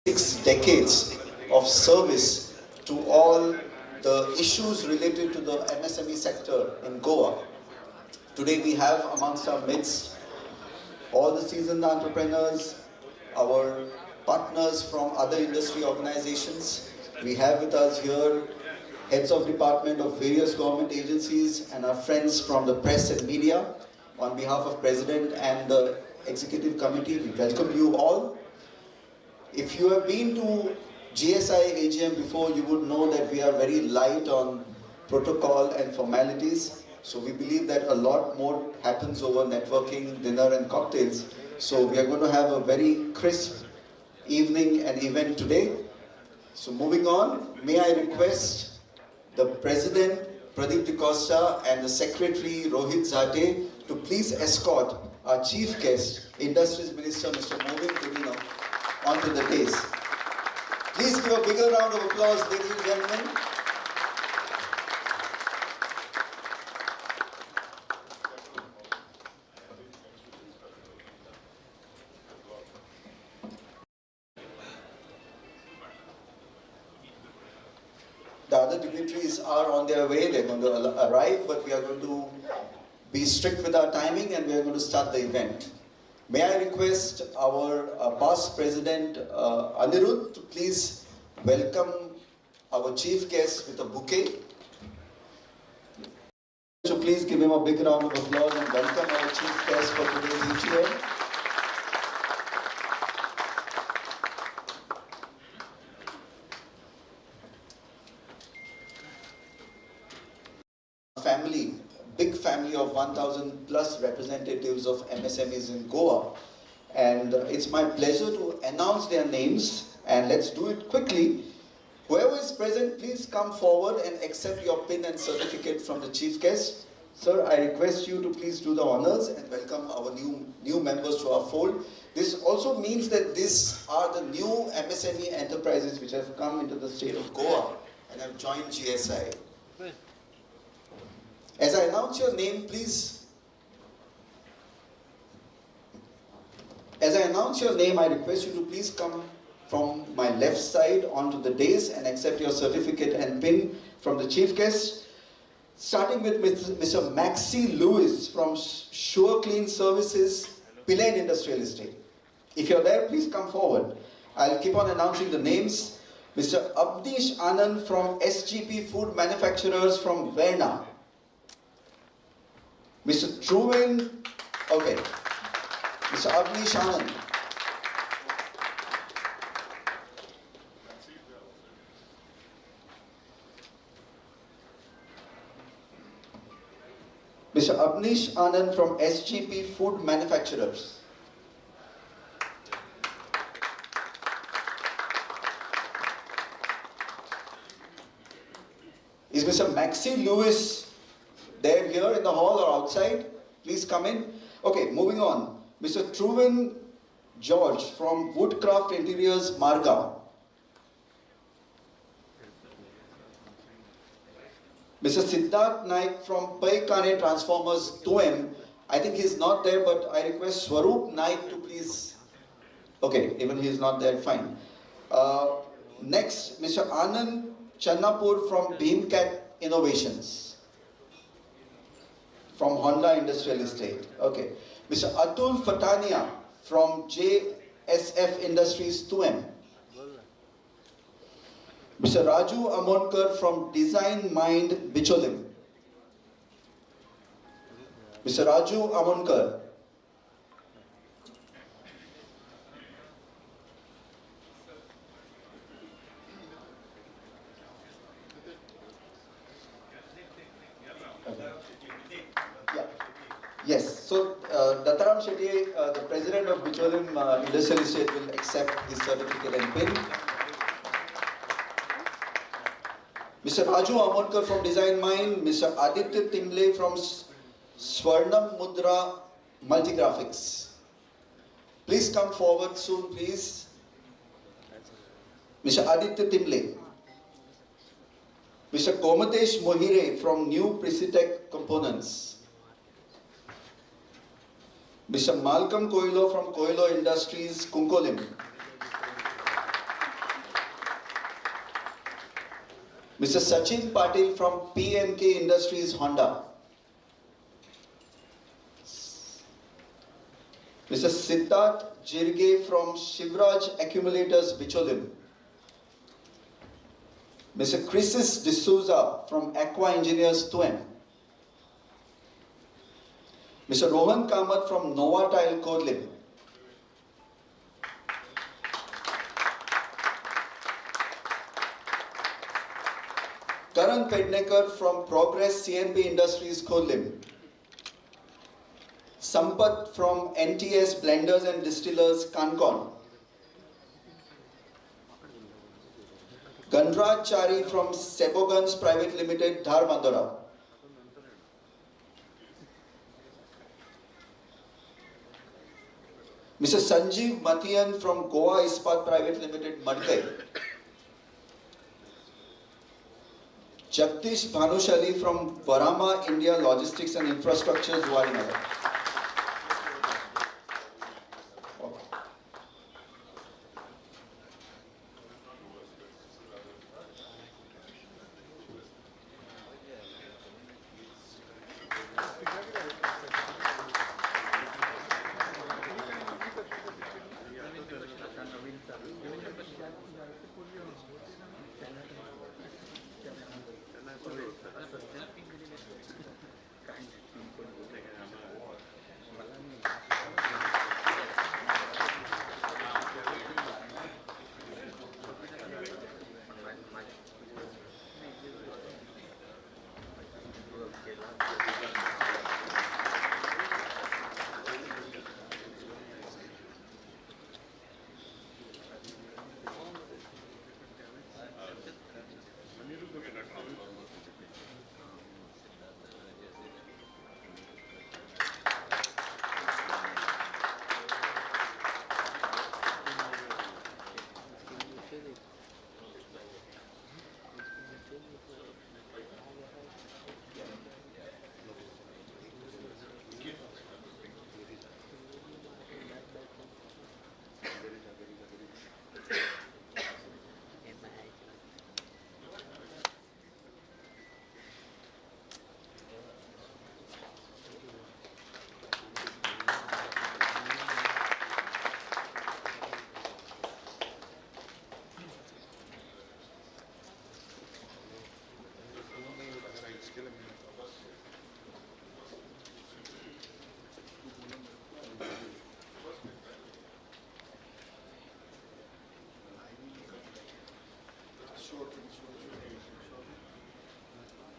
6 decades of service to all the issues related to the MSME sector in Goa. Today we have amongst our midst all the seasoned entrepreneurs, our partners from other industry organizations. We have with us here heads of department of various government agencies and our friends from the press and media. On behalf of President and the Executive Committee, we welcome you all. If you have been to GSIA AGM before, you would know that we are very light on protocol and formalities. So we believe that a lot more happens over networking, dinner and cocktails. So we are going to have a very crisp evening and event today. So moving on, may I request the President Pradeep DeCosta and the Secretary Rohit Zate to please escort our Chief Guest, Industries Minister Mr. Movin Pudino, onto the dais. Please give a bigger round of applause, ladies and gentlemen. The other dignitaries are on their way, they're going to arrive, but we are going to be strict with our timing and we are going to start the event. May I request our past President Anirudh to please welcome our chief guest with a bouquet. So please give him a big round of applause and welcome our chief guest for today's EGM. Family, big family of 1,000 plus representatives of MSMEs in Goa, and it's my pleasure to announce their names, and let's do it quickly. Whoever is present, please come forward and accept your pin and certificate from the chief guest. Sir, I request you to please do the honors and welcome our new members to our fold. This also means that these are the new MSME enterprises which have come into the state of Goa and have joined GSIA. As I announce your name, please. As I announce your name, I request you to please come from my left side onto the dais and accept your certificate and pin from the chief guest. Starting with Mr. Maxi Lewis from Sure Clean Services, Pilain Industrial Estate. If you're there, please come forward. I'll keep on announcing the names. Mr. Abdish Anand from SGP Food Manufacturers from Verna. Mr. Truman, okay. Mr. Abdish Anand. Mr. Abdish Anand from SGP Food Manufacturers. Is Mr. Maxi Lewis there here in the hall or outside? Please come in. Okay, moving on. Mr. Truman George from Woodcraft Interiors, Margao. Mr. Siddharth Naik from Konkani Transformers, Toem. I think he's not there, but I request Swaroop Naik to please. Okay, even he is not there, fine. Next, Mr. Anand Channapur from Bhimcat Innovations. From Honda Industrial Estate. Okay. Mr. Atul Fatania from JSF Industries 2M. Mr. Raju Amonkar from Design Mind Bicholim. Mr. Raju Amonkar. Yes, so Dattaram Shetty, the president of Bicholim Industrial Estate, will accept his certificate and pin. Mr. Raju Amonkar from Design Mind, Mr. Aditya Timle from Swarnam Mudra Multigraphics. Please come forward soon, please. Mr. Aditya Timle. Mr. Komatesh Mohire from New Precitech Components. Mr. Malcolm Koilo from Koilo Industries, Kunkolim. Mr. Sachin Patil from P&K Industries, Honda. Mr. Siddharth Jirge from Shivraj Accumulators, Bicholim. Mr. Chrisis D'Souza from Aqua Engineers, Tuem. Mr. Rohan Kamath from Nova Tile, Kodlim. Karan Pednekar from Progress CNB Industries, Kodlim. Sampath from NTS Blenders and Distillers, Konkani. Ganraj Chari from Sebogans Private Limited, Dharbandora. Mr. Sanjeev Mathian from Goa Ispat Private Limited, Madkai. Jagdish Bhanushali from Varama India Logistics and Infrastructure, Zuarinagar.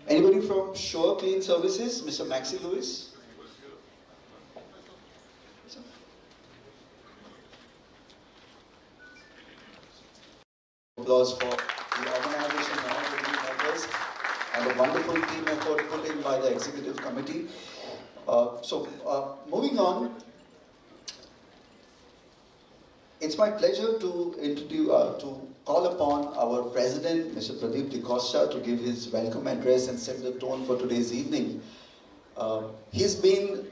Anybody from Shore Clean Services? Mr. Maxi Lewis? Applause for the organization and all the new members and the wonderful team effort put in by the executive committee. Moving on, it's my pleasure to introduce, to call upon our president, Mr. Pradeep DeCosta, to give his welcome address and set the tone for today's evening. He's been,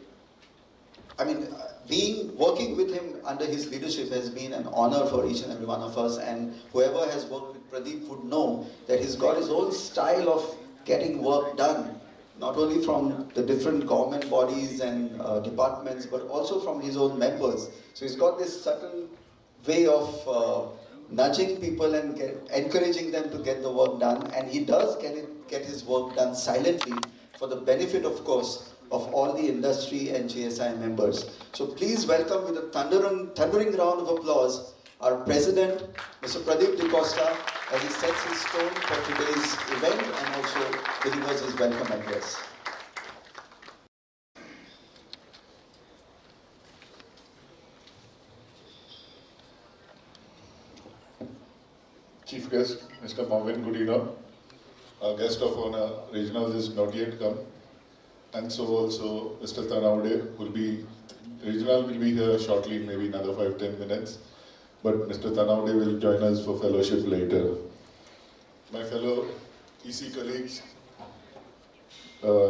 working with him under his leadership has been an honor for each and every one of us, and whoever has worked with Pradeep would know that he's got his own style of getting work done, not only from the different government bodies and departments, but also from his own members. So he's got this subtle way of nudging people and encouraging them to get the work done, and he does get his work done silently for the benefit, of course, of all the industry and GSIA members. So please welcome with a thundering round of applause our President, Mr. Pradeep DeCosta, as he sets his tone for today's event and also delivers his welcome address. Chief Guest, Mr. Marvin Gudino, our guest of honor, regional is not yet come, and so also Mr. Tanaude regional will be here shortly, maybe another 5-10 minutes, but Mr. Tanaude will join us for fellowship later. My fellow EC colleagues,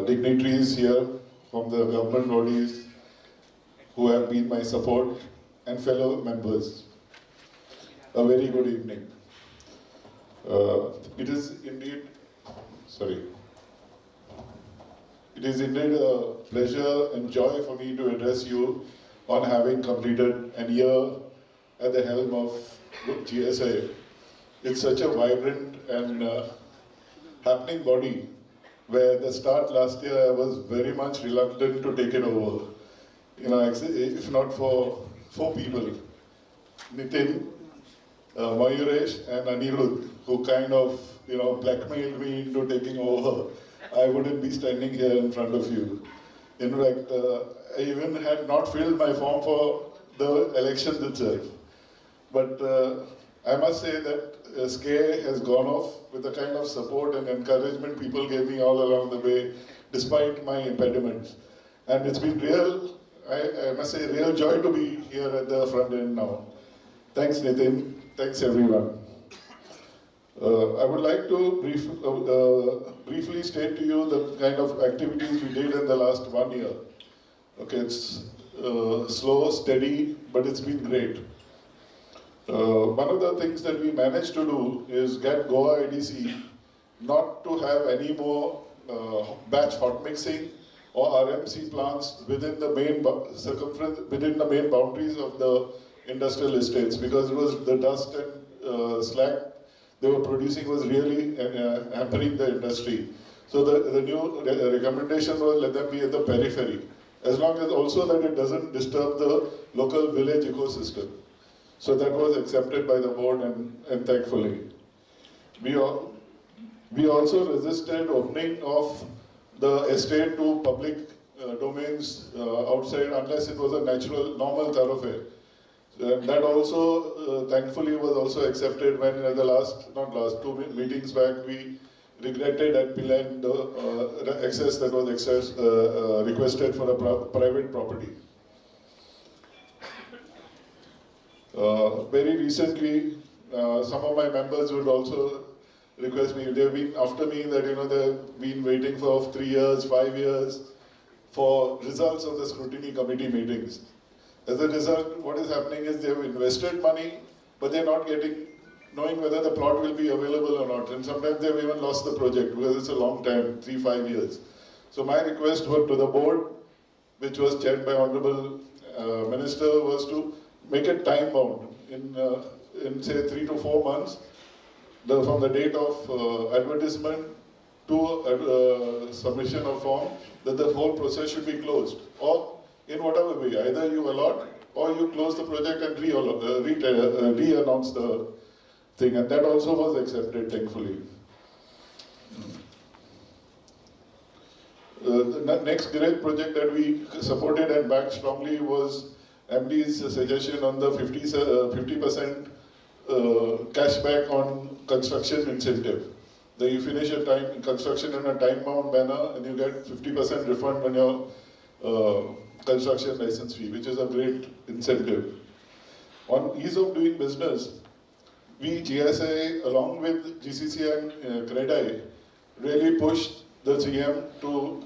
dignitaries here from the government bodies who have been my support, and fellow members, a very good evening. It is indeed Sorry. It is indeed a pleasure and joy for me to address you on having completed a year at the helm of GSIA. It's such a vibrant and happening body where the start last year I was very much reluctant to take it over. You know, if not for four people, Nitin, Mayuresh and Anirudh, who kind of, blackmailed me into taking over, I wouldn't be standing here in front of you. In fact, I even had not filled my form for the elections itself. But I must say that SKA has gone off with the kind of support and encouragement people gave me all along the way, despite my impediments. And it's been real, I must say, real joy to be here at the front end now. Thanks, Nitin. Thanks, everyone. I would like to briefly state to you the kind of activities we did in the last 1 year. Okay, it's slow, steady, but it's been great. One of the things that we managed to do is get Goa IDC not to have any more batch hot mixing or RMC plants within the main within the main boundaries of the industrial estates, because it was the dust and slag they were producing was really hampering the industry. So the new recommendation was let them be at the periphery, as long as also that it doesn't disturb the local village ecosystem. So that was accepted by the board and thankfully. We also resisted opening of the estate to public domains outside unless it was a natural, normal thoroughfare. That also, thankfully, was also accepted when at the two meetings back, we regretted at Pilan the access that was requested for a private property. Very recently, some of my members would also request me, they've been after me that, they've been waiting for 3 years, 5 years for results of the scrutiny committee meetings. As a result, what is happening is they've invested money, but they're not knowing whether the plot will be available or not. And sometimes they've even lost the project because it's a long time, 3-5 years. So my request to the board, which was chaired by Honorable Minister, was to make it time bound in say 3 to 4 months, from the date of advertisement to submission of form, that the whole process should be closed. Or in whatever way, either you allot or you close the project and re-announce the thing, and that also was accepted, thankfully. The next great project that we supported and backed strongly was MD's suggestion on the 50% cashback on construction incentive. That you finish your construction in a time-bound manner and you get 50% refund on your construction license fee, which is a great incentive. On ease of doing business, we, GSIA, along with GCCI and CREDI, really pushed the CM to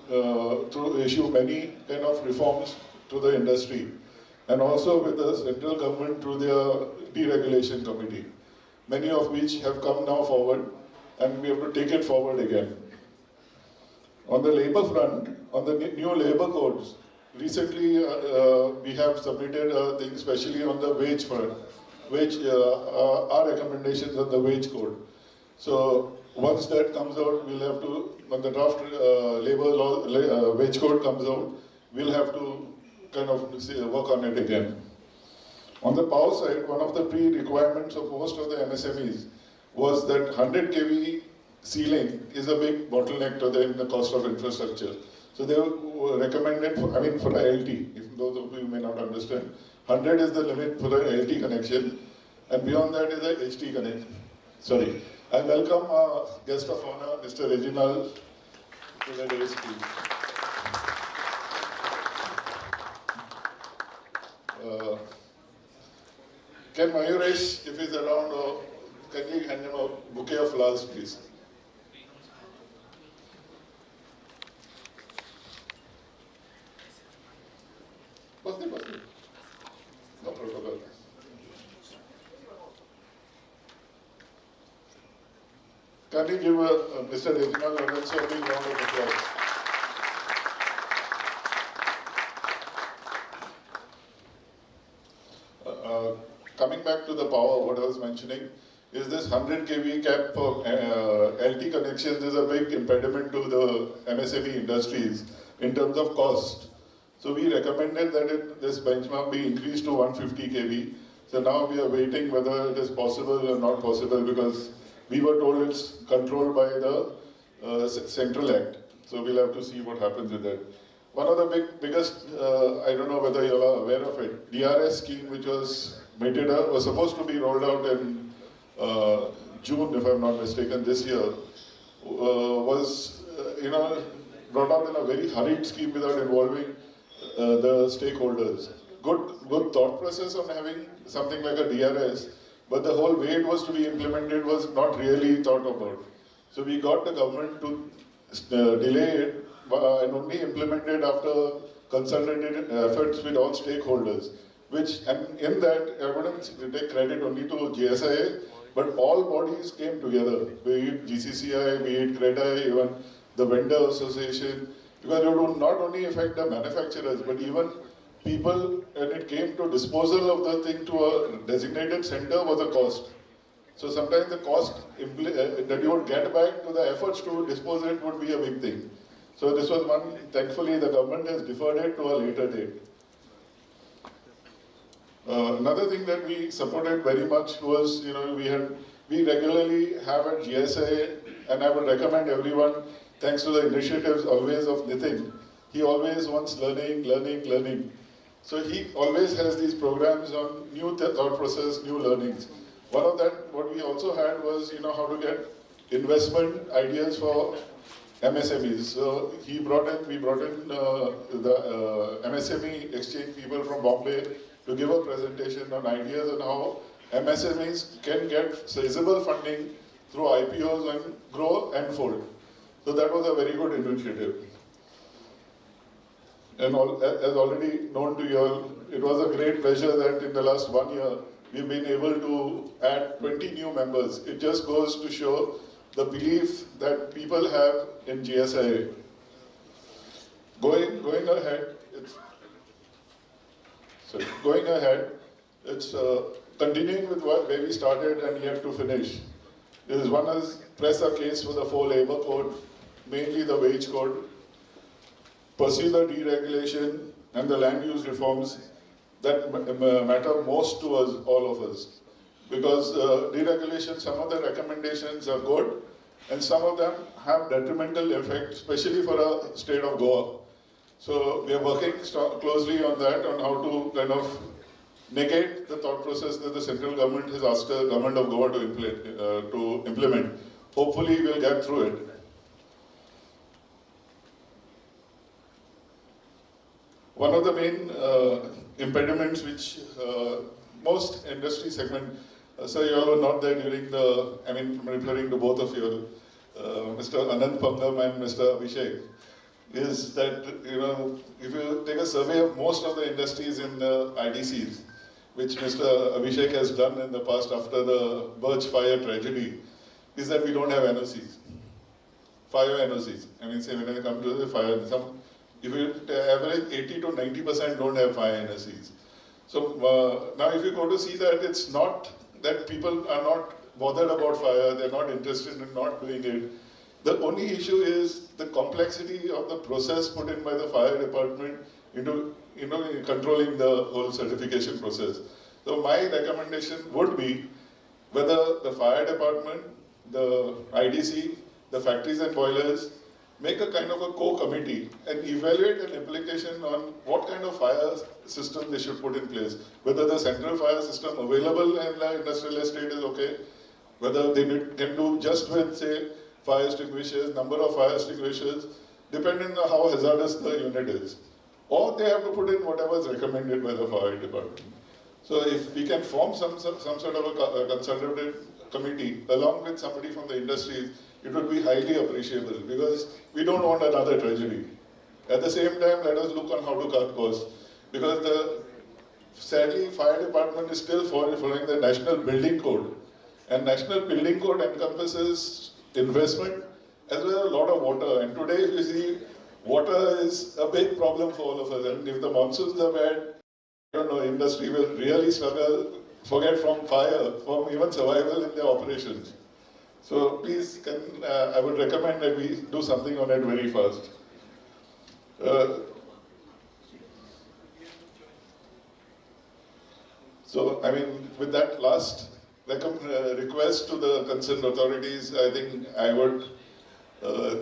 issue many kind of reforms to the industry, and also with the central government through their deregulation committee, many of which have come now forward, and we have to take it forward again. On the labor front, on the new labor codes, recently we have submitted a thing especially on the wage front, which our recommendations on the wage code. So once that comes out, we'll have to, when the draft labor law wage code comes out, we'll have to kind of work on it again. On the power side, one of the pre-requirements of most of the MSMEs was that 100 kV ceiling is a big bottleneck to the cost of infrastructure. So they recommended, for a LT, if those of you may not understand, 100 is the limit for a LT connection, and beyond that is a HT connection. Sorry. I welcome our guest of honor, Mr. Reginald, to the dais, please. Can Mayuresh, if he's around, or can you hand him a bouquet of flowers, please? No protocol. Can we give Mr. Reginald Lorenzo a big round of applause? Coming back to the power, what I was mentioning is this 100 kV cap for LT connections is a big impediment to the MSME industries in terms of cost. So we recommended that this benchmark be increased to 150 kV. So now we are waiting whether it is possible or not possible, because we were told it's controlled by the Central Act. So we'll have to see what happens with that. One of the biggest, I don't know whether you're aware of it, DRS scheme, which was was supposed to be rolled out in June, if I'm not mistaken, this year, was brought out in a very hurried scheme without involving the stakeholders. Good thought process on having something like a DRS, but the whole way it was to be implemented was not really thought about. So we got the government to delay it and only implement it after consultated efforts with all stakeholders. And in that, I wouldn't take credit only to GSIA, but all bodies came together, be it GCCI, be it CREDI, even the vendor association, because it would not only affect the manufacturers, but even people, when it came to disposal of the thing to a designated center, was a cost. So sometimes the cost that you would get back to the efforts to dispose it would be a big thing. So this was one, thankfully the government has deferred it to a later date. Another thing that we supported very much was, we regularly have at GSIA, and I would recommend everyone, thanks to the initiatives always of Nitin, he always wants learning. So he always has these programs on new thought process, new learnings. One of that, what we also had was, how to get investment ideas for MSMEs. So we brought in the MSME exchange people from Bombay to give a presentation on ideas on how MSMEs can get sizable funding through IPOs and grow and fold. So that was a very good initiative. And as already known to you all, it was a great pleasure that in the last 1 year, we've been able to add 20 new members. It just goes to show the belief that people have in GSIA. Going ahead, it's continuing with where we started and yet to finish. One is press a case for the 4 labor code, mainly the wage code, pursue the deregulation and the land use reforms that matter most to us, all of us. Because deregulation, some of the recommendations are good, and some of them have detrimental effect, especially for a state of Goa. So we are working closely on that, on how to kind of negate the thought process that the central government has asked the government of Goa to implement. Hopefully we'll get through it. One of the main impediments which most industry segment, so you all were not there during I'm referring to both of you, Mr. Anand Pangam and Mr. Abhishek, is that, if you take a survey of most of the industries in the IDCs, which Mr. Abhishek has done in the past after the Birch fire tragedy, is that we don't have NOCs. Fire NOCs. Say when I come to the fire, if you average 80 to 90% don't have fire NOCs. So now if you go to see that, it's not that people are not bothered about fire, they're not interested in not doing it. The only issue is the complexity of the process put in by the fire department into controlling the whole certification process. So my recommendation would be whether the fire department, the IDC, the factories and boilers, make a kind of a co-committee and evaluate an application on what kind of fire system they should put in place. Whether the central fire system available in the industrial estate is okay, whether they can do just with, say, fire extinguishers, number of fire extinguishers, depending on how hazardous the unit is. Or they have to put in whatever is recommended by the fire department. So if we can form some sort of a consultative committee along with somebody from the industries, it would be highly appreciable, because we don't want another tragedy. At the same time, let us look on how to cut costs, because sadly, fire department is still following the National Building Code, and National Building Code encompasses investment as well as a lot of water. And today, if you see, water is a big problem for all of us. And if the monsoons are bad, I don't know, industry will really struggle, forget from fire, from even survival in their operations. So please, I would recommend that we do something on it very fast. So, I mean, with that last request to the concerned authorities, I think I would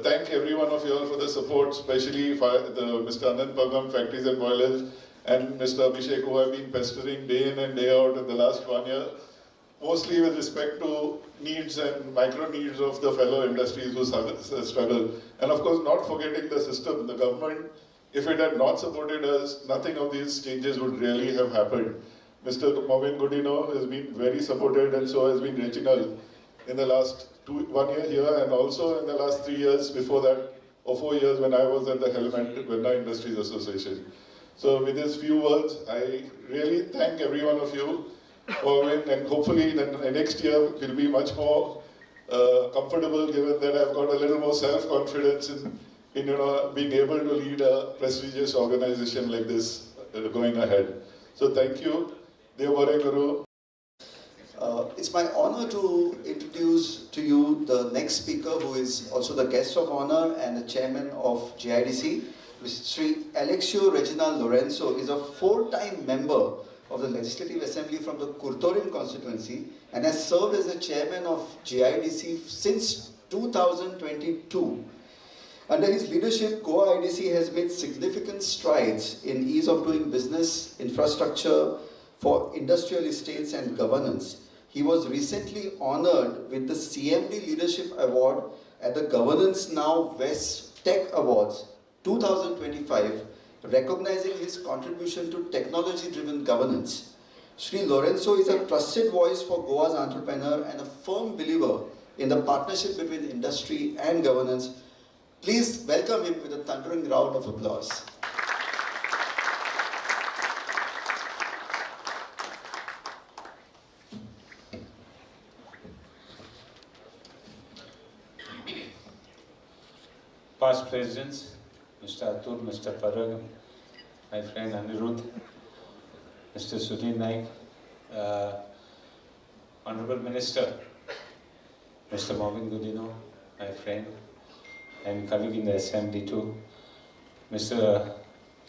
thank every one of you all for the support, especially Mr. Anand Pagam, Factories and Boilers, and Mr. Abhishek, who have been pestering day in and day out in the last 1 year, mostly with respect to needs and micro needs of the fellow industries who struggle. And of course, not forgetting the system, the government. If it had not supported us, nothing of these changes would really have happened. Mr. Movin Godino has been very supported, and so has been Reginald in the last 1 year here, and also in the last 3 years before that, or 4 years when I was at the helm at Venna Industries Association. So with these few words, I really thank every one of you for it, and hopefully next year will be much more comfortable, given that I've got a little more self-confidence in being able to lead a prestigious organization like this going ahead. So thank you. Devare Guru. It's my honor to introduce to you the next speaker, who is also the guest of honor and the chairman of GIDC. Sri Alexio Reginald Lorenzo is a 4-time member of the Legislative Assembly from the Kurtorin constituency and has served as the chairman of GIDC since 2022. Under his leadership, Goa IDC has made significant strides in ease of doing business, infrastructure for industrial estates and governance. He was recently honored with the CMD Leadership Award at the Governance Now West Tech Awards 2025, recognizing his contribution to technology-driven governance. Sri Lorenzo is a trusted voice for Goa's entrepreneur and a firm believer in the partnership between industry and governance. Please welcome him with a thundering round of applause. Past presidents, Mr. Atul, Mr. Parag, my friend Anirudh, Mr. Sudhir Naik, Honorable Minister, Mr. Movin Godino, my friend and colleague in the assembly too, Mr.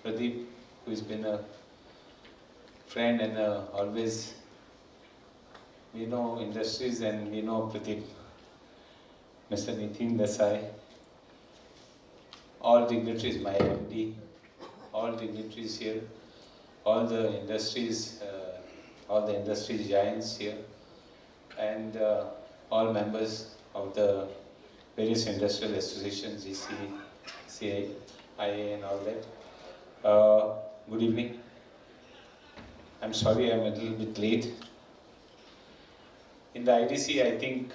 Pradeep, who has been a friend and always, we know industries and we know Pradeep, Mr. Nitin Desai, all dignitaries, my MD, all dignitaries here, all the industries giants here, and all members of the various industrial associations, GSIA and all that. Good evening. I'm sorry I'm a little bit late. In the IDC, I think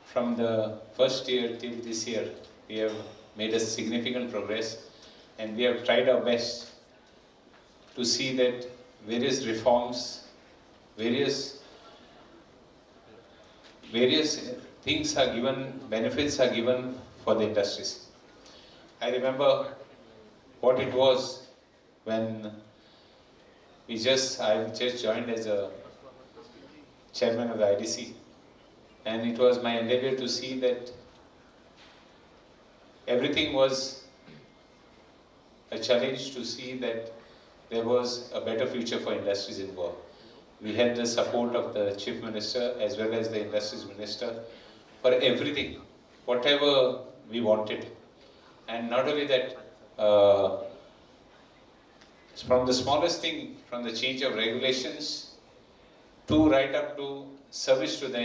from the first year till this year, we have made a significant progress, and we have tried our best to see that various reforms, various things are given, benefits are given for the industries. I remember what it was when I just joined as a chairman of the IDC, and it was my endeavor to see that everything was a challenge, to see that there was a better future for industries in Goa. We had the support of the Chief Minister as well as the Industries Minister for everything, whatever we wanted. And not only that, from the smallest thing, from the change of regulations to right up to service to the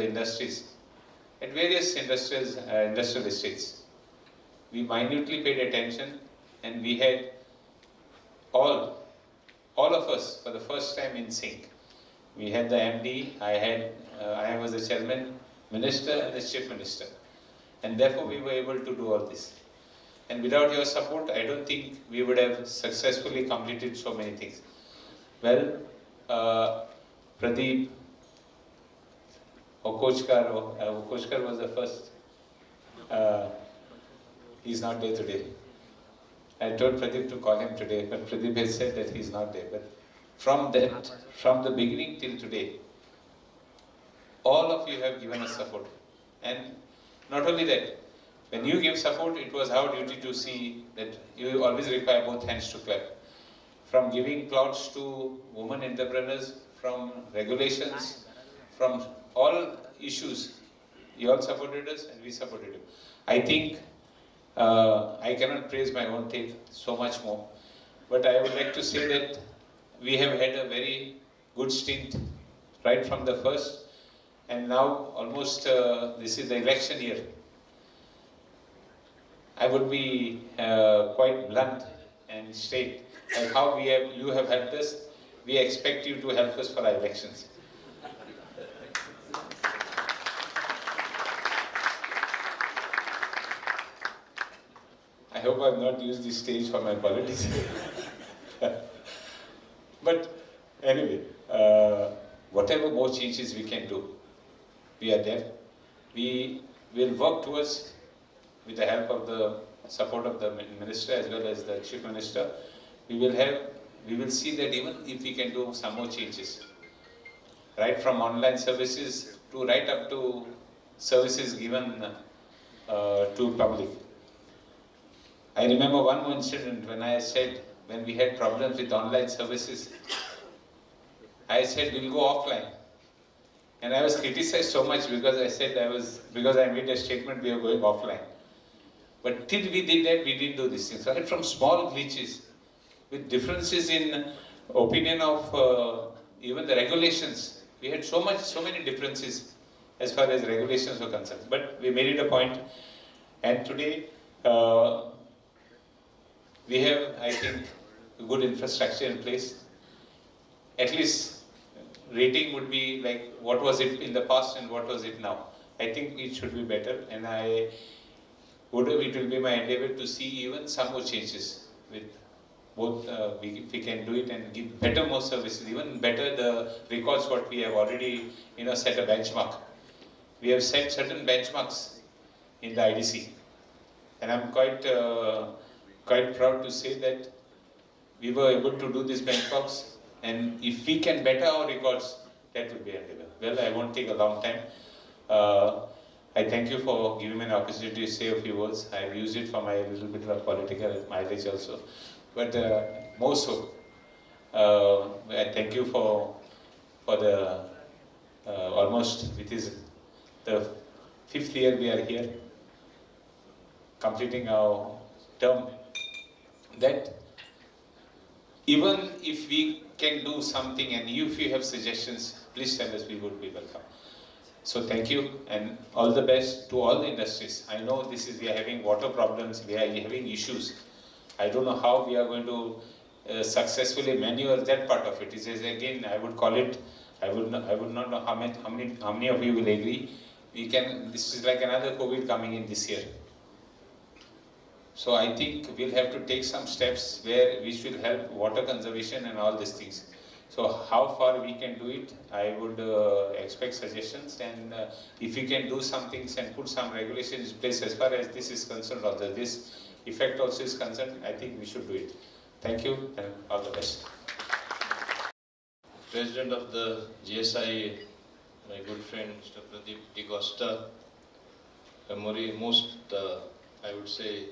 industries at various industrial estates. We minutely paid attention, and we had all of us for the first time in sync. We had the MD, I was the chairman, minister and the chief minister. And therefore we were able to do all this. And without your support, I don't think we would have successfully completed so many things. Well, Pradeep, Kochkar was the first. He's not there today. I told Pradeep to call him today, but Pradeep has said that he's not there. But from the beginning till today, all of you have given us support. And not only that, when you give support, it was our duty to see that you always require both hands to clap. From giving plots to women entrepreneurs, from regulations, from all issues, you all supported us and we supported you. I think I cannot praise my own take so much more, but I would like to say that we have had a very good stint right from the first, and now almost this is the election year. I would be quite blunt and straight, like how you have helped us, we expect you to help us for our elections. I hope I have not used this stage for my politics. But anyway, whatever more changes we can do, we are there. We will work towards, with the help of the support of the minister as well as the chief minister, we will see that even if we can do some more changes, right from online services to right up to services given to public. I remember one more incident when we had problems with online services, I said we'll go offline. And I was criticized so much because I made a statement we are going offline. But till we did that, we didn't do these things. Right from small glitches, with differences in opinion of even the regulations. We had so many differences as far as regulations were concerned. But we made it a point, and today we have, I think, a good infrastructure in place. At least rating would be like what was it in the past and what was it now. I think it should be better, and it will be my endeavor to see even some more changes with both. If we can do it and give better more services, even better the records what we have already set a benchmark. We have set certain benchmarks in the IDC, and I'm quite proud to say that we were able to do these benchmarks, and if we can better our records, that would be a endeavor. Well, I won't take a long time. I thank you for giving me an opportunity to say a few words. I've used it for my little bit of political mileage also, but more so, I thank you for the almost, it is the 5th year we are here, completing our term. That even if we can do something and if you have suggestions, please tell us, we would be welcome. So thank you and all the best to all the industries. I know we are having water problems, we are having issues. I don't know how we are going to successfully maneuver that part of it. It is again, I would call it, I would not know how many of you will agree. This is like another COVID coming in this year. So I think we'll have to take some steps where we should help water conservation and all these things. So how far we can do it, I would expect suggestions, and if we can do some things and put some regulations in place as far as this is concerned, or this effect also is concerned, I think we should do it. Thank you and all the best. President of the GSIA, my good friend Mr. Pradeep D. Costa, most, I would say,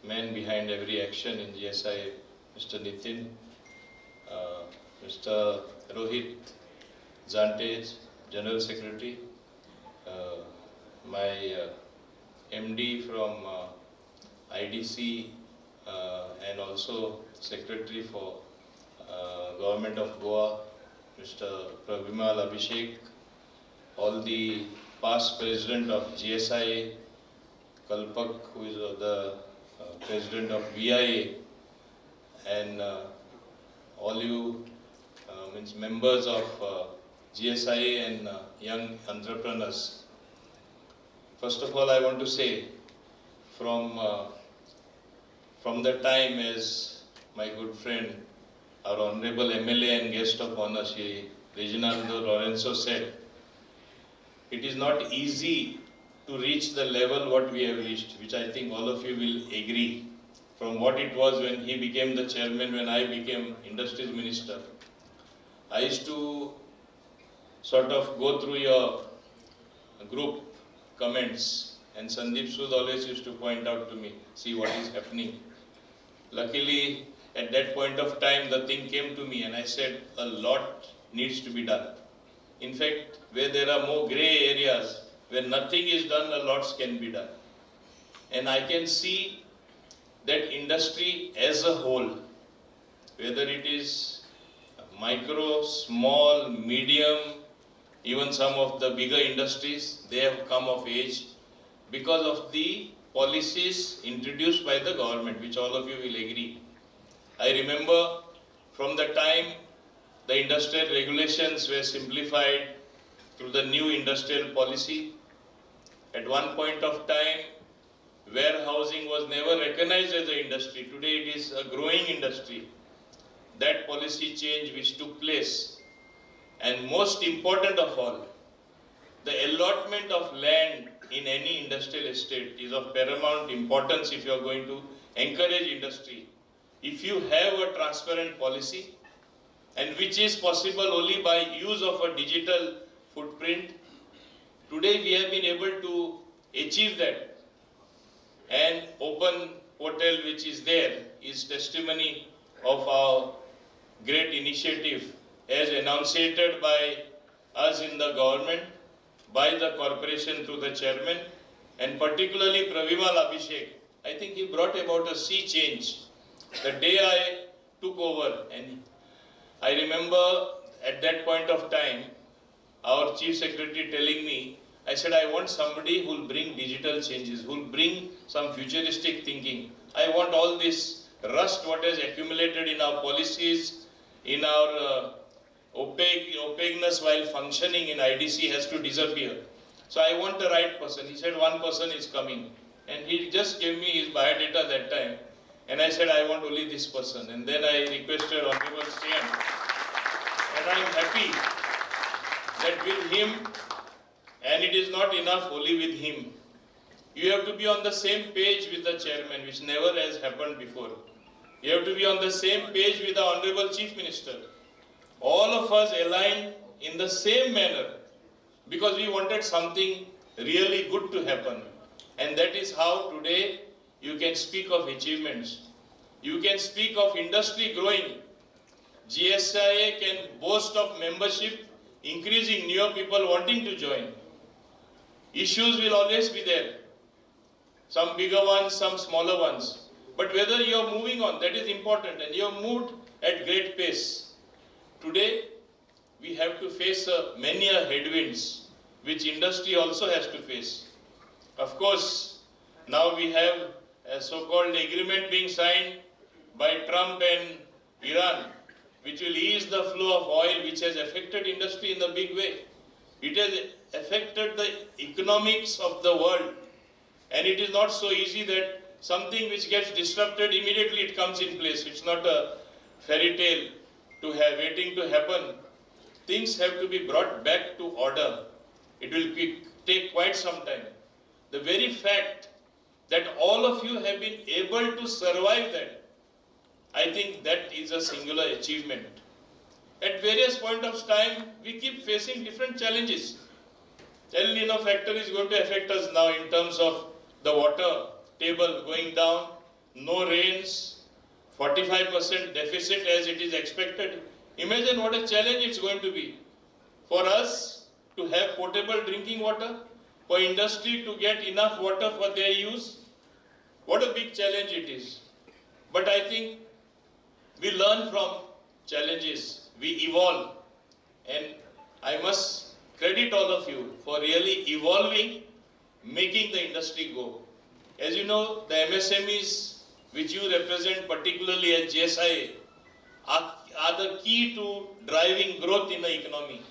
man behind every action in GSIA, Mr. Nitin, Mr. Rohit Zante, General Secretary, my MD from IDC and also Secretary for Government of Goa, Mr. Prabhimal Abhishek, all the past President of GSIA, Kalpak, who is the President of VIA, and all you members of GSIA and young entrepreneurs. First of all, I want to say, from the time as my good friend, our Honorable MLA and guest of honor, Shri Reginaldo Lorenzo said, it is not easy to reach the level what we have reached, which I think all of you will agree, from what it was when he became the chairman, when I became industries minister. I used to sort of go through your group comments, and Sandeep Sood always used to point out to me, see what is happening. Luckily, at that point of time, the thing came to me and I said, a lot needs to be done. In fact, where there are more grey areas, where nothing is done, a lot can be done. And I can see that industry as a whole, whether it is micro, small, medium, even some of the bigger industries, they have come of age because of the policies introduced by the government, which all of you will agree. I remember from the time the industrial regulations were simplified through the new industrial policy. At one point of time, warehousing was never recognized as an industry. Today it is a growing industry. That policy change which took place. And most important of all, the allotment of land in any industrial estate is of paramount importance if you are going to encourage industry. If you have a transparent policy, and which is possible only by use of a digital footprint, today we have been able to achieve that. And open portal which is there is testimony of our great initiative as enunciated by us in the government, by the corporation through the chairman, and particularly Pravimal Abhishek. I think he brought about a sea change. The day I took over, and I remember at that point of time, our chief secretary telling me, I said, I want somebody who will bring digital changes, who will bring some futuristic thinking. I want all this rust what has accumulated in our policies, in our opaqueness while functioning in IDC has to disappear. So I want the right person. He said, one person is coming. And he just gave me his biodata that time. And I said, I want only this person. And then I requested Honorable CM. And I am happy that with him, and it is not enough only with him, you have to be on the same page with the chairman, which never has happened before. You have to be on the same page with the Honorable Chief Minister. All of us aligned in the same manner because we wanted something really good to happen. And that is how today you can speak of achievements. You can speak of industry growing. GSIA can boast of membership, increasing newer people wanting to join. Issues will always be there. Some bigger ones, some smaller ones. But whether you are moving on, that is important, and you have moved at great pace. Today, we have to face many headwinds, which industry also has to face. Of course, now we have a so-called agreement being signed by Trump and Iran, which will ease the flow of oil, which has affected industry in a big way. It has affected the economics of the world. And it is not so easy that something which gets disrupted, immediately it comes in place. It's not a fairy tale to have waiting to happen. Things have to be brought back to order. It will take quite some time. The very fact that all of you have been able to survive that, I think that is a singular achievement. At various points of time, we keep facing different challenges. El Nino factor is going to affect us now in terms of the water table going down, no rains, 45% deficit as it is expected. Imagine what a challenge it's going to be for us to have potable drinking water, for industry to get enough water for their use. What a big challenge it is. But I think we learn from challenges, we evolve, and I must credit all of you for really evolving, making the industry go. As you know, the MSMEs which you represent, particularly at GSIA, are the key to driving growth in the economy.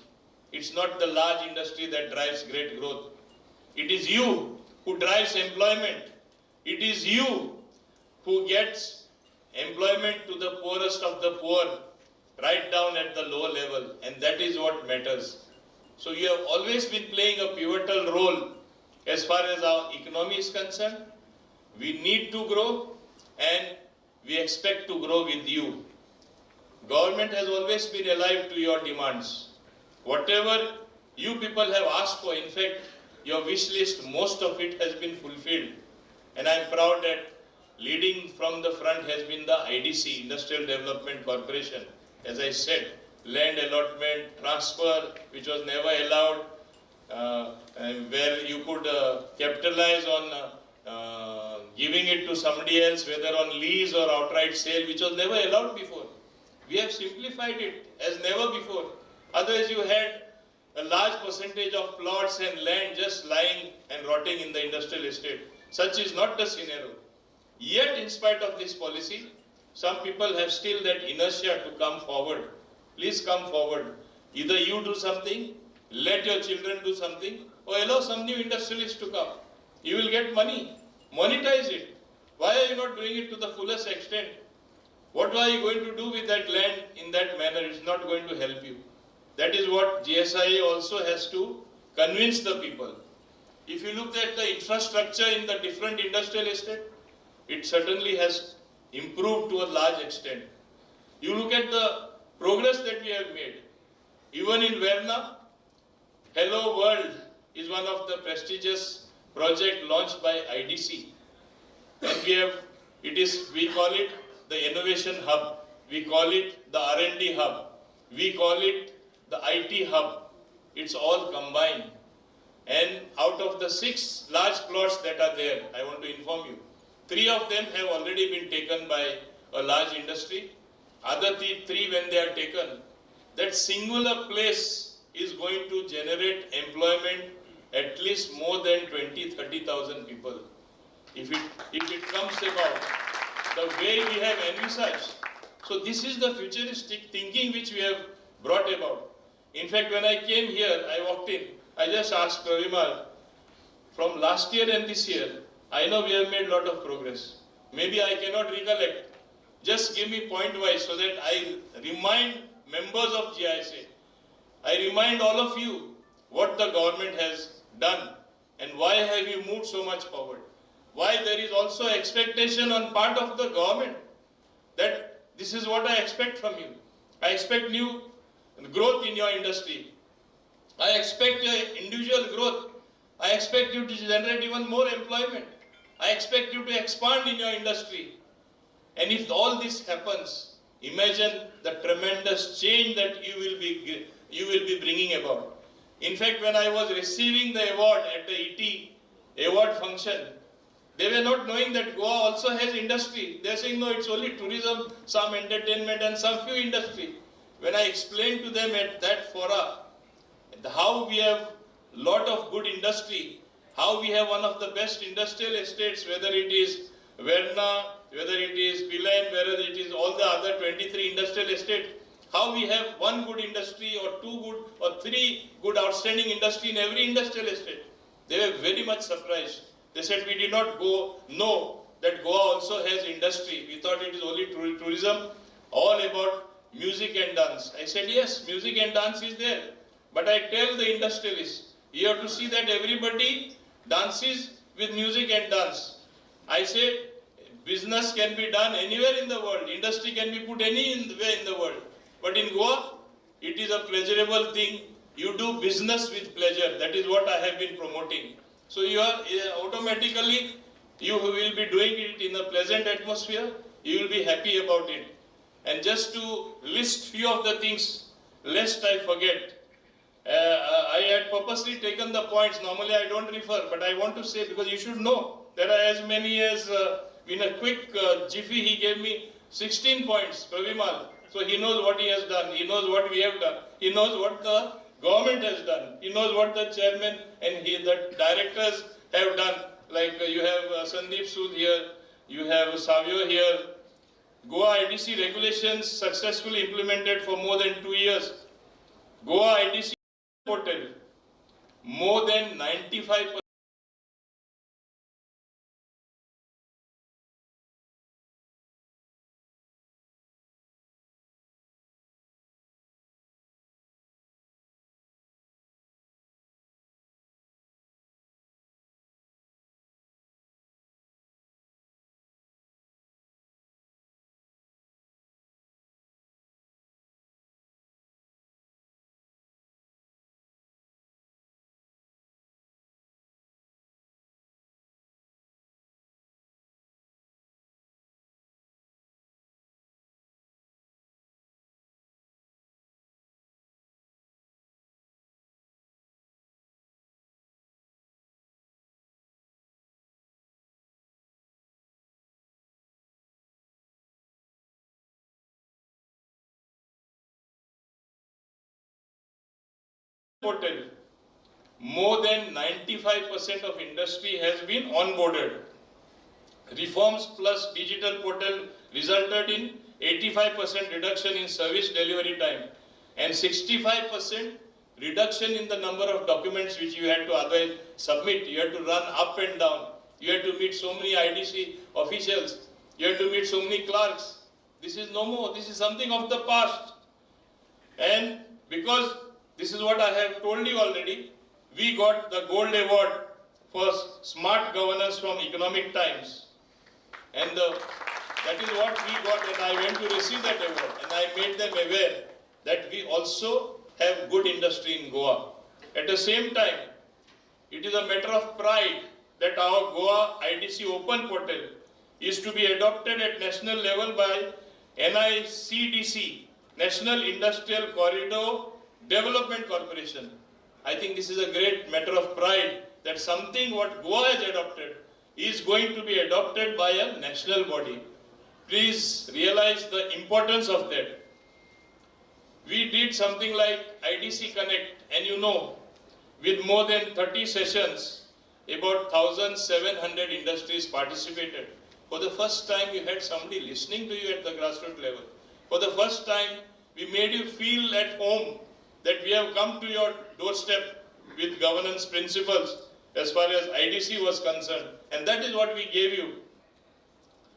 It's not the large industry that drives great growth. It is you who drives employment. It is you who gets employment to the poorest of the poor, right down at the lower level, and that is what matters. So you have always been playing a pivotal role as far as our economy is concerned. We need to grow and we expect to grow with you. Government has always been alive to your demands. Whatever you people have asked for, in fact, your wish list, most of it has been fulfilled. And I am proud that leading from the front has been the IDC, Industrial Development Corporation. As I said, land allotment, transfer, which was never allowed, and where you could capitalize on giving it to somebody else, whether on lease or outright sale, which was never allowed before. We have simplified it as never before. Otherwise, you had a large percentage of plots and land just lying and rotting in the industrial estate. Such is not the scenario. Yet, in spite of this policy, some people have still that inertia to come forward. Please come forward. Either you do something, let your children do something, or allow some new industrialists to come. You will get money. Monetize it. Why are you not doing it to the fullest extent? What are you going to do with that land in that manner? It's not going to help you. That is what GSIA also has to convince the people. If you look at the infrastructure in the different industrial estate, it certainly has improved to a large extent. You look at the progress that we have made. Even in Verna, Hello World is one of the prestigious projects launched by IDC. And we call it the Innovation Hub. We call it the R&D Hub. We call it the IT Hub. It's all combined. And out of the 6 large plots that are there, I want to inform you, 3 of them have already been taken by a large industry. Other 3 when they are taken, that singular place is going to generate employment at least more than 20-30,000 people. If it comes about the way we have envisaged. So this is the futuristic thinking which we have brought about. In fact, when I came here, I walked in, I just asked Pravimal, from last year and this year, I know we have made a lot of progress. Maybe I cannot recollect. Just give me point-wise so that I remind members of GSIA. I remind all of you what the government has done and why have you moved so much forward. Why there is also expectation on part of the government that this is what I expect from you. I expect new growth in your industry. I expect your individual growth. I expect you to generate even more employment. I expect you to expand in your industry. And if all this happens, imagine the tremendous change that you will be bringing about. In fact, when I was receiving the award at the ET award function, they were not knowing that Goa also has industry. They are saying, no, it's only tourism, some entertainment and some few industry. When I explained to them at that fora, how we have lot of good industry, how we have one of the best industrial estates, whether it is Verna, whether it is Pilan, whether it is all the other 23 industrial estates, how we have one good industry or 2 good or 3 good outstanding industry in every industrial estate. They were very much surprised. They said, we did not know that Goa also has industry. We thought it is only tourism, all about music and dance. I said, yes, music and dance is there. But I tell the industrialists, you have to see that everybody dances with music and dance. I said, business can be done anywhere in the world. Industry can be put anywhere in the world. But in Goa, it is a pleasurable thing. You do business with pleasure. That is what I have been promoting. So you are automatically, you will be doing it in a pleasant atmosphere. You will be happy about it. And just to list few of the things, lest I forget, I had purposely taken the points. Normally I don't refer, but I want to say because you should know. There are as many as, in a quick jiffy, he gave me 16 points, Pravimal. So he knows what he has done. He knows what we have done. He knows what the government has done. He knows what the chairman and the directors have done. Like you have Sandeep Sood here, you have Savio here. Goa IDC regulations successfully implemented for more than 2 years. Goa IDC portal, more than 95% portal, more than 95% of industry has been onboarded. Reforms plus digital portal resulted in 85% reduction in service delivery time and 65% reduction in the number of documents which you had to otherwise submit. You had to run up and down. You had to meet so many IDC officials. You had to meet so many clerks. This is no more. This is something of the past. And because this is what I have told you already, we got the Gold Award for Smart Governance from Economic Times. And that is what we got, and I went to receive that award. And I made them aware that we also have good industry in Goa. At the same time, it is a matter of pride that our Goa IDC Open Portal is to be adopted at national level by NICDC, National Industrial Corridor Development Corporation. I think this is a great matter of pride that something what Goa has adopted is going to be adopted by a national body. Please realize the importance of that. We did something like IDC Connect, and you know, with more than 30 sessions, about 1,700 industries participated. For the first time, you had somebody listening to you at the grassroots level. For the first time, we made you feel at home that we have come to your doorstep with governance principles as far as IDC was concerned. And that is what we gave you.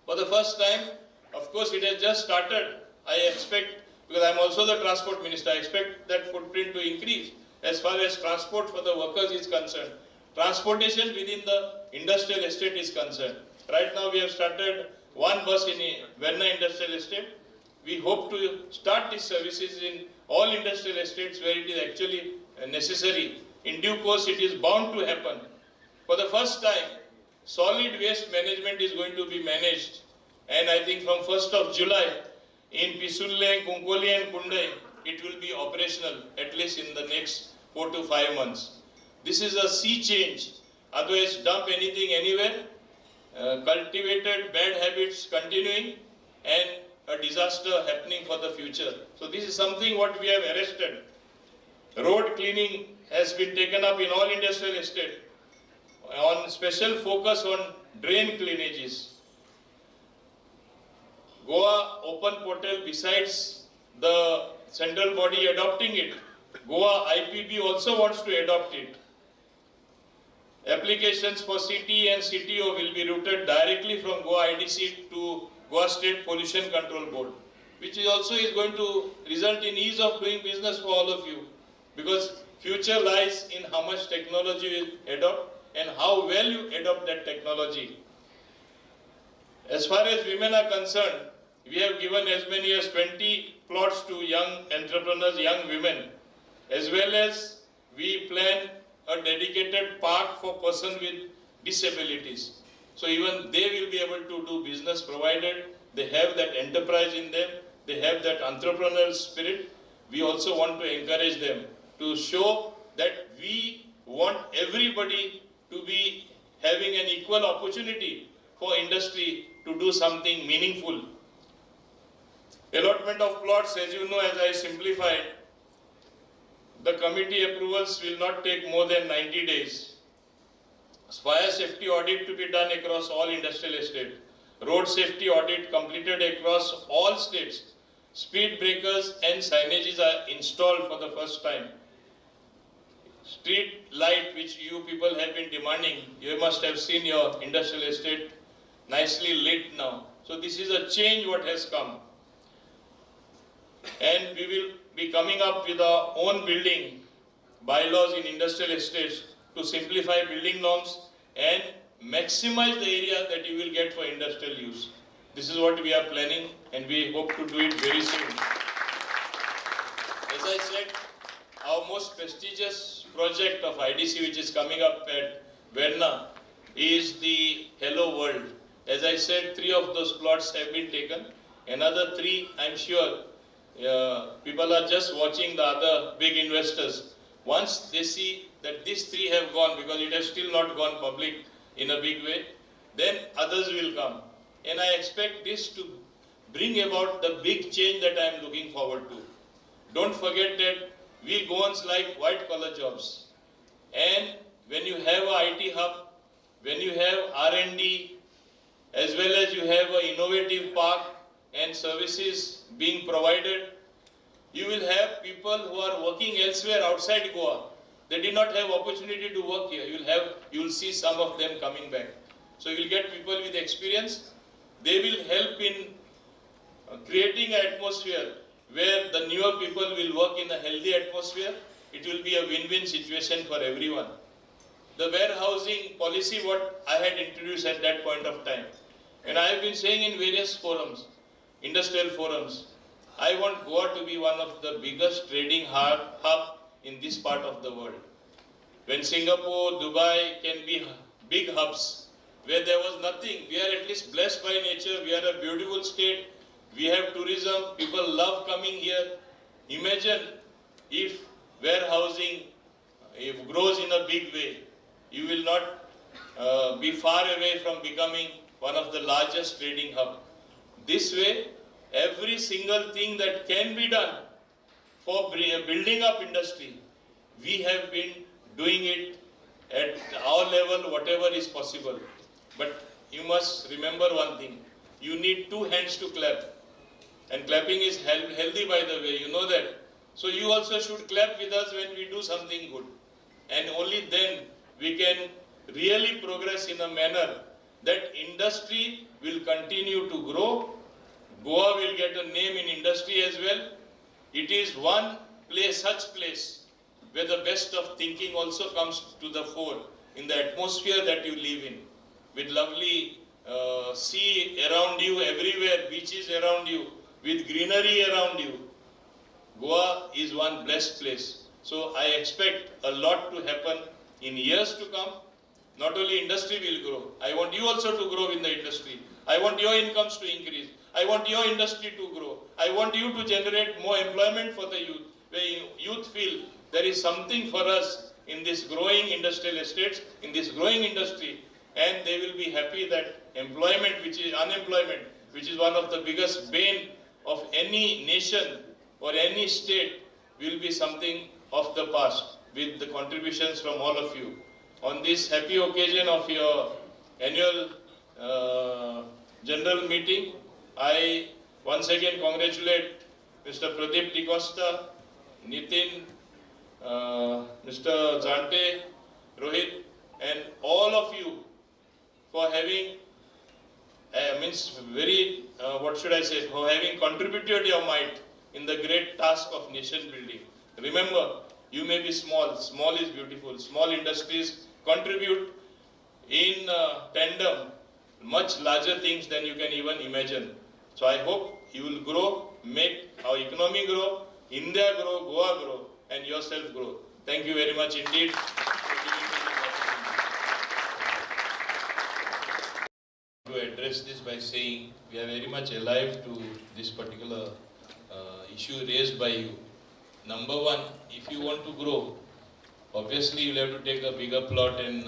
For the first time, of course, it has just started. I expect, because I am also the transport minister, I expect that footprint to increase as far as transport for the workers is concerned. Transportation within the industrial estate is concerned. Right now we have started one bus in Verna Industrial Estate. We hope to start these services in all industrial estates where it is actually necessary. In due course it is bound to happen. For the first time, solid waste management is going to be managed, and I think from 1st of July in Pisulle, Konkani and Kundai, it will be operational at least in the next 4 to 5 months. This is a sea change. Otherwise, dump anything anywhere, cultivated bad habits continuing, and a disaster happening for the future. So this is something what we have arrested. Road cleaning has been taken up in all industrial estate on special focus on drain cleanages. Goa Open Portal, besides the central body adopting it, Goa IPB also wants to adopt it. Applications for CT and CTO will be routed directly from Goa IDC to Goa State Pollution Control Board, which is also going to result in ease of doing business for all of you, because future lies in how much technology you adopt and how well you adopt that technology. As far as women are concerned, we have given as many as 20 plots to young entrepreneurs, young women, as well as we plan a dedicated park for persons with disabilities. So even they will be able to do business provided they have that enterprise in them, they have that entrepreneurial spirit. We also want to encourage them to show that we want everybody to be having an equal opportunity for industry to do something meaningful. Allotment of plots, as you know, as I simplified, the committee approvals will not take more than 90 days. Fire safety audit to be done across all industrial estates. Road safety audit completed across all states. Speed breakers and signages are installed for the first time. Street light, which you people have been demanding, you must have seen your industrial estate nicely lit now. So this is a change what has come. And we will be coming up with our own building bylaws in industrial estates to simplify building norms and maximize the area that you will get for industrial use. This is what we are planning, and we hope to do it very soon. As I said, our most prestigious project of IDC, which is coming up at Verna, is the Hello World. As I said, 3 of those plots have been taken. Another 3, I'm sure, people are just watching the other big investors. Once they see that these 3 have gone, because it has still not gone public in a big way, then others will come. And I expect this to bring about the big change that I am looking forward to. Don't forget that we Goans like white collar jobs. And when you have a IT hub, when you have R&D, as well as you have an innovative park and services being provided, you will have people who are working elsewhere outside Goa. They did not have opportunity to work here. You will see some of them coming back. So you will get people with experience. They will help in creating an atmosphere where the newer people will work in a healthy atmosphere. It will be a win-win situation for everyone. The warehousing policy, what I had introduced at that point of time, and I have been saying in various forums, industrial forums, I want Goa to be one of the biggest trading hub in this part of the world. When Singapore, Dubai can be big hubs, where there was nothing, we are at least blessed by nature, we are a beautiful state, we have tourism, people love coming here. Imagine if warehousing grows in a big way, you will not be far away from becoming one of the largest trading hub. This way, every single thing that can be done for building up industry, we have been doing it at our level, whatever is possible. But you must remember one thing, you need two hands to clap. And clapping is healthy, by the way, you know that. So you also should clap with us when we do something good. And only then we can really progress in a manner that industry will continue to grow. Goa will get a name in industry as well. It is one place, such place, where the best of thinking also comes to the fore in the atmosphere that you live in, with lovely sea around you everywhere, beaches around you, with greenery around you. Goa is one blessed place. So I expect a lot to happen in years to come. Not only industry will grow, I want you also to grow in the industry. I want your incomes to increase. I want your industry to grow. I want you to generate more employment for the youth, where youth feel there is something for us in this growing industrial estates, in this growing industry, and they will be happy that employment, which is unemployment, which is one of the biggest bane of any nation or any state, will be something of the past with the contributions from all of you. On this happy occasion of your annual general meeting, I once again congratulate Mr. Pradeep D'Costa, Nitin, Mr. Zante, Rohit, and all of you for having, for having contributed your might in the great task of nation building. Remember, you may be small, small is beautiful. Small industries contribute in tandem much larger things than you can even imagine. So I hope you will grow, make our economy grow, India grow, Goa grow, and yourself grow. Thank you very much indeed. To address this by saying we are very much alive to this particular issue raised by you. Number one, if you want to grow, obviously you'll have to take a bigger plot and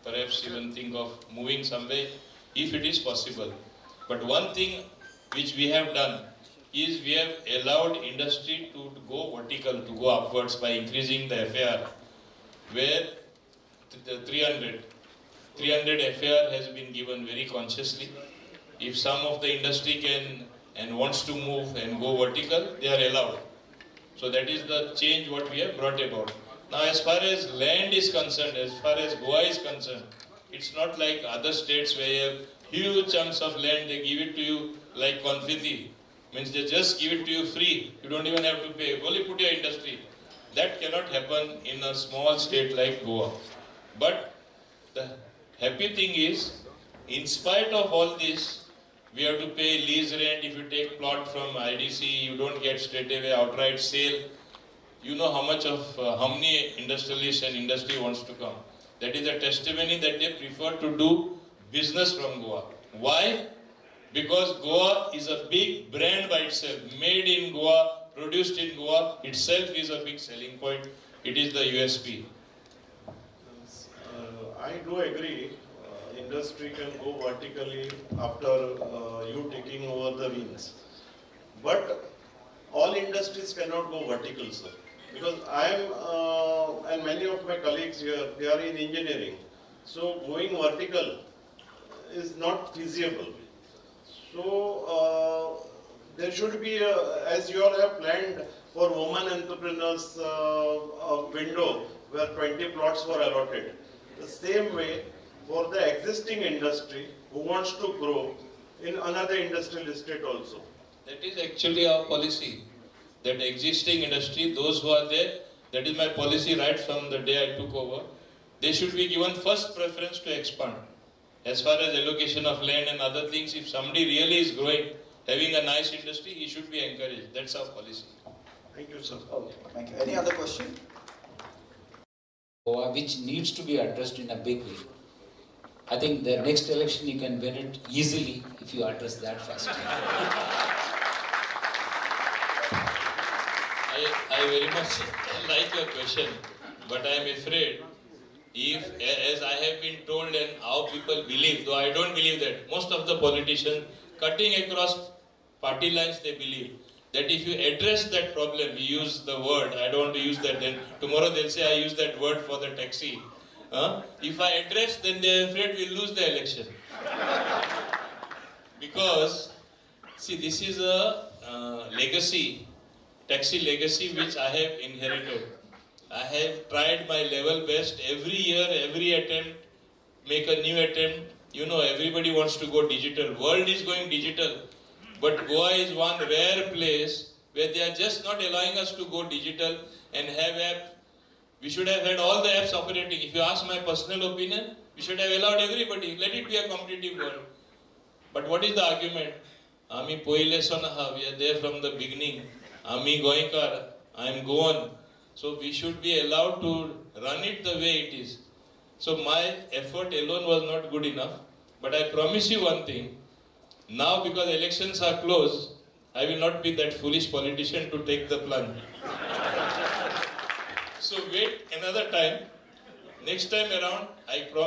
perhaps even think of moving somewhere if it is possible. But one thing which we have done is we have allowed industry to go vertical, to go upwards by increasing the FAR, where the 300 FAR has been given very consciously. If some of the industry can and wants to move and go vertical, they are allowed. So that is the change what we have brought about. Now as far as land is concerned, as far as Goa is concerned, it's not like other states where you have huge chunks of land, they give it to you like confetti. Means they just give it to you free. You don't even have to pay. Only put your industry. That cannot happen in a small state like Goa. But the happy thing is, in spite of all this, we have to pay lease rent. If you take plot from IDC, you don't get straight away outright sale. You know how many industrialists and industry wants to come. That is a testimony that they prefer to do business from Goa. Why? Because Goa is a big brand by itself. Made in Goa, produced in Goa, itself is a big selling point. It is the USP. I do agree. Industry can go vertically after you taking over the wings. But all industries cannot go vertical, sir. Because I am and many of my colleagues here, they are in engineering. So going vertical is not feasible. So there should be, as you all have planned for women entrepreneurs, a window where 20 plots were allotted. The same way for the existing industry who wants to grow in another industrial estate also. That is actually our policy. That existing industry, those who are there, that is my policy right from the day I took over. They should be given first preference to expand. As far as allocation of land and other things, if somebody really is growing, having a nice industry, he should be encouraged. That's our policy. Thank you, sir. Okay, thank you. Any other question? Which needs to be addressed in a big way. I think the next election you can win it easily if you address that first. I very much like your question, but I am afraid if, as I have been told and how people believe, though I don't believe that, most of the politicians cutting across party lines, they believe that if you address that problem, you use the word, I don't want to use that, then tomorrow they'll say I use that word for the taxi. If I address, then they're afraid we'll lose the election. Because, see, this is a legacy, taxi legacy which I have inherited. I have tried my level best every year, every attempt, make a new attempt. You know, everybody wants to go digital. World is going digital. But Goa is one rare place where they are just not allowing us to go digital and have app. We should have had all the apps operating. If you ask my personal opinion, we should have allowed everybody. Let it be a competitive world. But what is the argument? Ami poile sonaha, we are there from the beginning. Ami goinkar, I am Goan. So we should be allowed to run it the way it is. So my effort alone was not good enough. But I promise you one thing. Now because elections are close, I will not be that foolish politician to take the plunge. So wait another time. Next time around, I promise.